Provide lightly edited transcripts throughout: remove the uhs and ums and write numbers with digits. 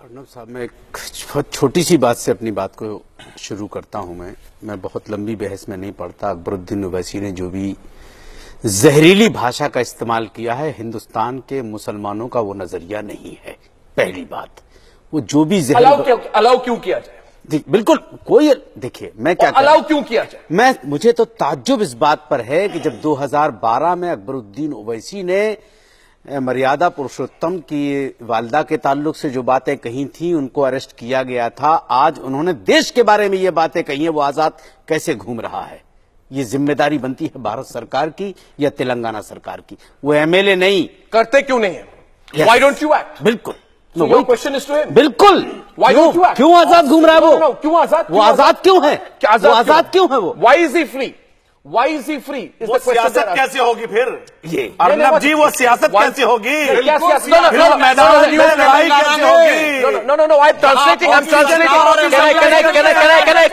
अर्नब साहब, मैं एक बहुत छोटी सी बात से अपनी बात को शुरू करता हूं। मैं बहुत लंबी बहस में नहीं पड़ता। अकबरुद्दीन ओवैसी ने जो भी जहरीली भाषा का इस्तेमाल किया है, हिंदुस्तान के मुसलमानों का वो नजरिया नहीं है। पहली बात, वो जो भी अलाउ क्यों किया जाए? बिल्कुल कोई, देखिए मैं क्या अलाउ क्यों किया जाए? मुझे तो ताज्जुब इस बात पर है कि जब 2012 में अकबरुद्दीन ओवैसी ने मर्यादा पुरुषोत्तम की वालिदा के ताल्लुक से जो बातें कही थी, उनको अरेस्ट किया गया था। आज उन्होंने देश के बारे में ये बातें कही हैं, वो आजाद कैसे घूम रहा है? ये जिम्मेदारी बनती है भारत सरकार की या तेलंगाना सरकार की? वो एमएलए नहीं। करते क्यों नहीं है? Why don't you act? बिल्कुल। So your question is to him. बिल्कुल। Why don't you act? क्यों आजाद घूम रहा है वो? क्यों आजाद? वो आजाद क्यों है? वो आजाद क्यों है वो? Why is he free? Why is he free? Is वो the question. सियासत कैसे होगी फिर? ये अर्नब जी, वो सियासत कैसे होगी? क्या सियासत? फिर मैदान में लड़ाई कैसे होगी? No. I'm translating. I'm translating.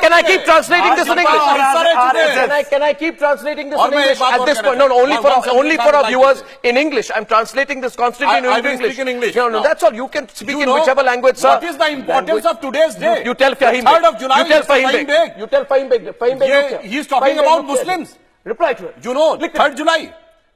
Can I keep translating this in English? Can I keep translating this in English at this point? No, only for our viewers in English. I'm translating this constantly in English. No, that's all. You can speak in whichever language, sir. What is the importance of today's day? You tell Fahim. 3rd of July. You tell Fahim Beg. You tell Fahim Beg. Fahim Beg. He is talking about Muslims. Reply to it. You know, 3rd July.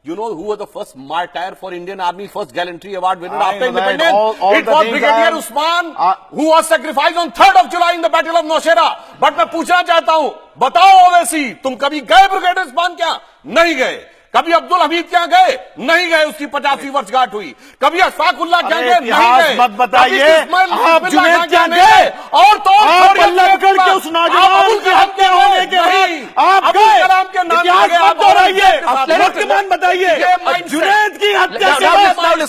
You know who was the first martyr for Indian Army, first gallantry award winner after independence? It was Brigadier Usman, who was sacrificed on 3rd of July in the Battle of Nowshera. But मैं पूछना चाहता हूं, बताओ ओवैसी, तुम कभी गए brigadier Usman क्या? नहीं गए। कभी अब्दुल हमीद क्या गए? नहीं गए। उसकी 50वीं वर्षगांठ हुई। कभी अशफाकुल्लाह क्या गए? नहीं गए। मत बताइए। आप जुनैद क्या गए? और तो पकड़ के उस नौजवान की हत्या होने के बाद आप गए? कलाम के नाम आ गए। आप दोहराइए, वर्तमान बताइए। जुनैद की हत्या से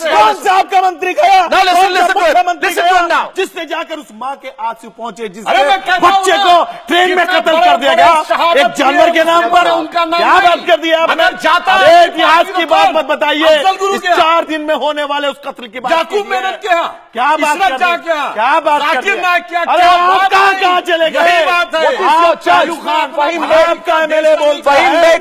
कौन सा आपका मंत्री गया? मुख्यमंत्री गया जिसने जाकर उस मां के आंसू पहुंचे, जिस बच्चे को ट्रेन में कत्ल कर दिया गया एक जानवर के नाम पर? क्या बात कर दिया आपने? इतिहास की बात मत बताइए। इस 4 दिन में होने वाले उस कत्ल की बात। याकूब मेहनत क्या? क्या बात कर क्या? क्या बात कर? जाकिर नायक क्या? अरे आप कहाँ चले गए? यही बात है। आप शाहरुख खान, आपका एमएलए बोलता है।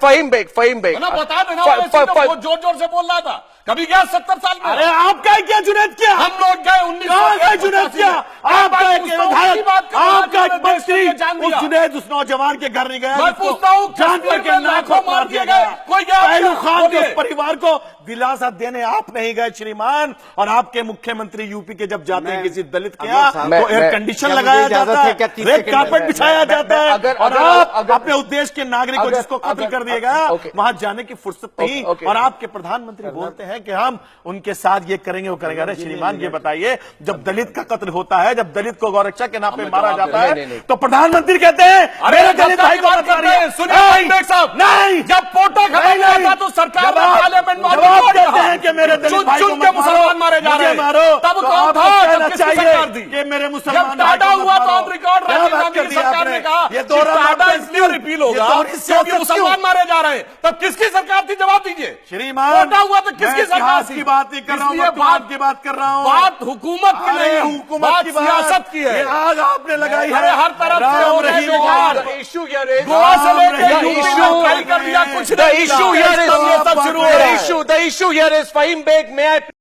Fahim Beg. बता देना, वो जोर जोर से बोल रहा था। कभी गया 70 साल में? अरे आपका क्या जुनैद किया? हम लोग गए 1900 जुनैद किया? आपका एक विधायक, आपका एक मंत्री उस जुनैद, उस नौजवान के घर नहीं गया? मैं पूछता हूँ, जानवर के नाखों मार दिया गया। कोई गया? शाहरुख खान के उस परिवार को दिलासा देने आप नहीं गए श्रीमान। और आपके मुख्यमंत्री यूपी के जब जाते हैं किसी दलित के यहाँ, तो एयर कंडीशन लगाया जाता है, रेड कार्पेट बिछाया जाता है, और आप अपने उद्देश के नागरिक को जिसको कत्ल कर दिया गया वहां जाने की फुर्सत नहीं। और आपके प्रधानमंत्री बोलते हैं कि हम उनके साथ ये करेंगे वो करेंगे। अरे श्रीमान, ये बताइए, जब दलित का कत्ल होता है, जब दलित को गौरक्षा के नाम पे मारा जाता है, तो प्रधानमंत्री कहते हैं मेरे दलित भाई को मत मारिए। सुनिए साहब, नहीं, जब पोटा खत्म हुआ था तो सरकार ने पार्लियामेंट में कहते हैं कि मेरे दलित भाई को मुसलमान मारे जा रहे हैं। मारो, तब कौन था? जब चाहिए कि मेरे मुसलमान टाटा हुआ तो आप रिकॉर्ड रखिए। सरकार ने कहा ये टाटा इसलिए रिपील होगा क्योंकि मुसलमान मारे जा रहे हैं। तब किसकी सरकार थी? जवाब दीजिए श्रीमान। टाटा हुआ तो किसकी सरकार की बात नहीं कर रहा हूँ, बात की बात कर रहा हूँ। बात हुकूमत की नहीं, हुकूमत की सियासत की है। आग आपने लगाई है। अरे हर तरफ से हो रही है। इशू गोवा से लेकर यूपी कर दिया कुछ। The issue here is Fahim Beg, may I